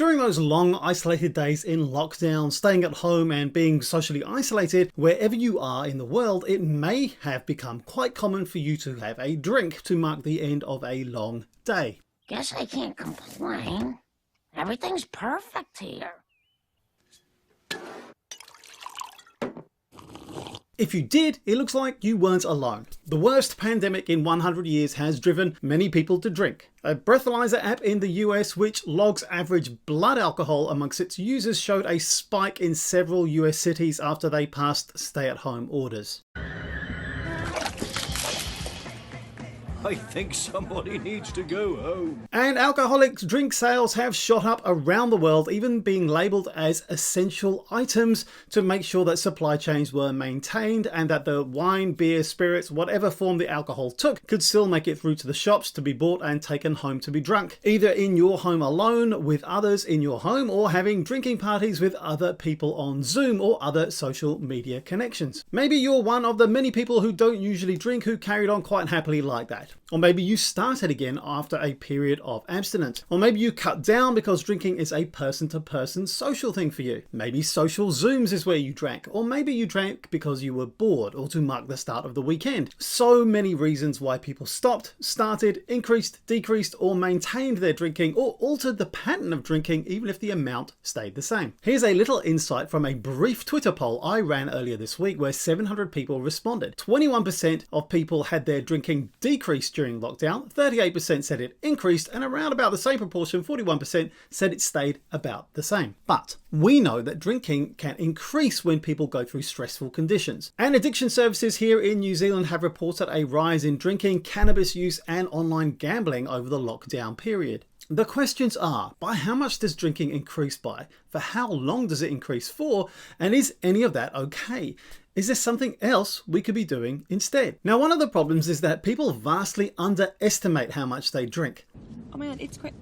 During those long isolated days in lockdown, staying at home and being socially isolated, wherever you are in the world, it may have become quite common for you to have a drink to mark the end of a long day. Guess I can't complain. Everything's perfect here. If you did, it looks like you weren't alone. The worst pandemic in 100 years has driven many people to drink. A breathalyzer app in the US which logs average blood alcohol amongst its users showed a spike in several US cities after they passed stay-at-home orders. I think somebody needs to go home. And alcoholic drink sales have shot up around the world, even being labelled as essential items to make sure that supply chains were maintained and that the wine, beer, spirits, whatever form the alcohol took, could still make it through to the shops to be bought and taken home to be drunk. Either in your home alone, with others in your home, or having drinking parties with other people on Zoom or other social media connections. Maybe you're one of the many people who don't usually drink who carried on quite happily like that. Or maybe you started again after a period of abstinence. Or maybe you cut down because drinking is a person-to-person social thing for you. Maybe social Zooms is where you drank. Or maybe you drank because you were bored or to mark the start of the weekend. So many reasons why people stopped, started, increased, decreased, or maintained their drinking, or altered the pattern of drinking even if the amount stayed the same. Here's a little insight from a brief Twitter poll I ran earlier this week where 700 people responded. 21% of people had their drinking decrease during lockdown, 38% said it increased, and around about the same proportion, 41%, said it stayed about the same. But we know that drinking can increase when people go through stressful conditions. And addiction services here in New Zealand have reported a rise in drinking, cannabis use, and online gambling over the lockdown period. The questions are, by how much does drinking increase by? For how long does it increase for? And is any of that okay? Is there something else we could be doing instead? Now, one of the problems is that people vastly underestimate how much they drink. Oh man, it's great.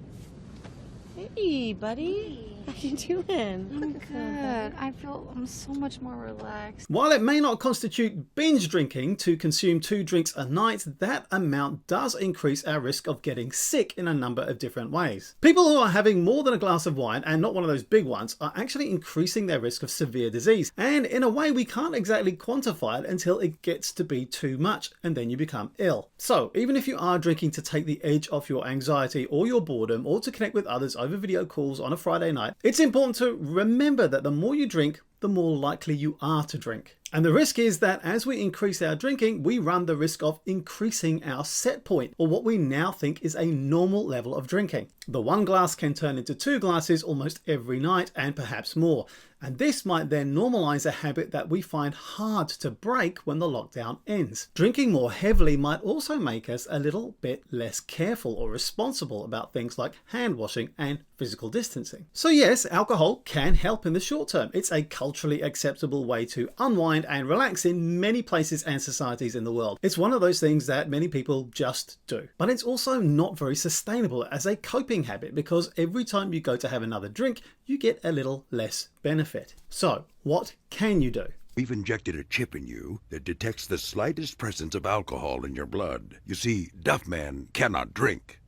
Hey, buddy. How you doing? I'm good. I'm so much more relaxed. While it may not constitute binge drinking to consume 2 drinks a night, that amount does increase our risk of getting sick in a number of different ways. People who are having more than a glass of wine, and not one of those big ones, are actually increasing their risk of severe disease. And in a way we can't exactly quantify it until it gets to be too much, and then you become ill. So even if you are drinking to take the edge off your anxiety or your boredom, or to connect with others over video calls on a Friday night, it's important to remember that the more you drink, the more likely you are to drink. And the risk is that as we increase our drinking, we run the risk of increasing our set point, or what we now think is a normal level of drinking. The 1 glass can turn into 2 glasses almost every night, and perhaps more. And this might then normalize a habit that we find hard to break when the lockdown ends. Drinking more heavily might also make us a little bit less careful or responsible about things like hand washing and physical distancing. So yes, alcohol can help in the short term. It's a culturally acceptable way to unwind and relax in many places and societies in the world. It's one of those things that many people just do. But it's also not very sustainable as a coping habit, because every time you go to have another drink, you get a little less benefit. So what can you do? We've injected a chip in you that detects the slightest presence of alcohol in your blood. You see, Duffman cannot drink.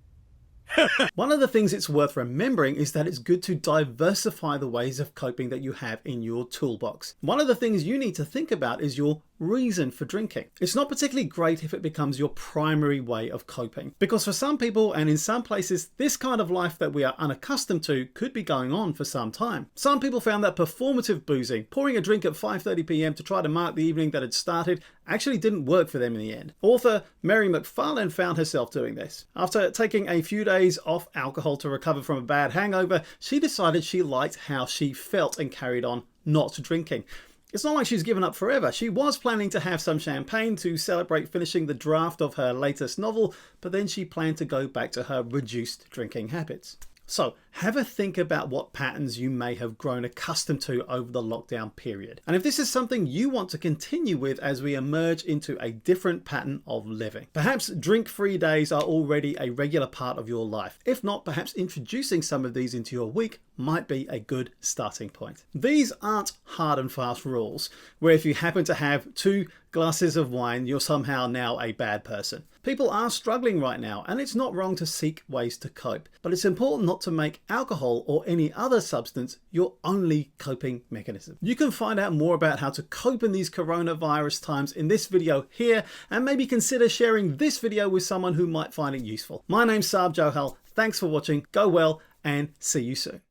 One of the things it's worth remembering is that it's good to diversify the ways of coping that you have in your toolbox. One of the things you need to think about is your reason for drinking. It's not particularly great if it becomes your primary way of coping, because for some people and in some places, this kind of life that we are unaccustomed to could be going on for some time. Some people found that performative boozing, pouring a drink at 5:30 p.m. to try to mark the evening that had started, actually didn't work for them in the end. Author Mary McFarlane found herself doing this. After taking a few days off alcohol to recover from a bad hangover, she decided she liked how she felt and carried on not drinking. It's not like she's given up forever. She was planning to have some champagne to celebrate finishing the draft of her latest novel, but then she planned to go back to her reduced drinking habits. So have a think about what patterns you may have grown accustomed to over the lockdown period. And if this is something you want to continue with as we emerge into a different pattern of living. Perhaps drink-free days are already a regular part of your life. If not, perhaps introducing some of these into your week might be a good starting point. These aren't hard and fast rules where if you happen to have 2 glasses of wine, you're somehow now a bad person. People are struggling right now, and it's not wrong to seek ways to cope, but it's important not to make alcohol or any other substance your only coping mechanism. You can find out more about how to cope in these coronavirus times in this video here, and maybe consider sharing this video with someone who might find it useful. My name's Saab Johal. Thanks for watching, go well, and see you soon.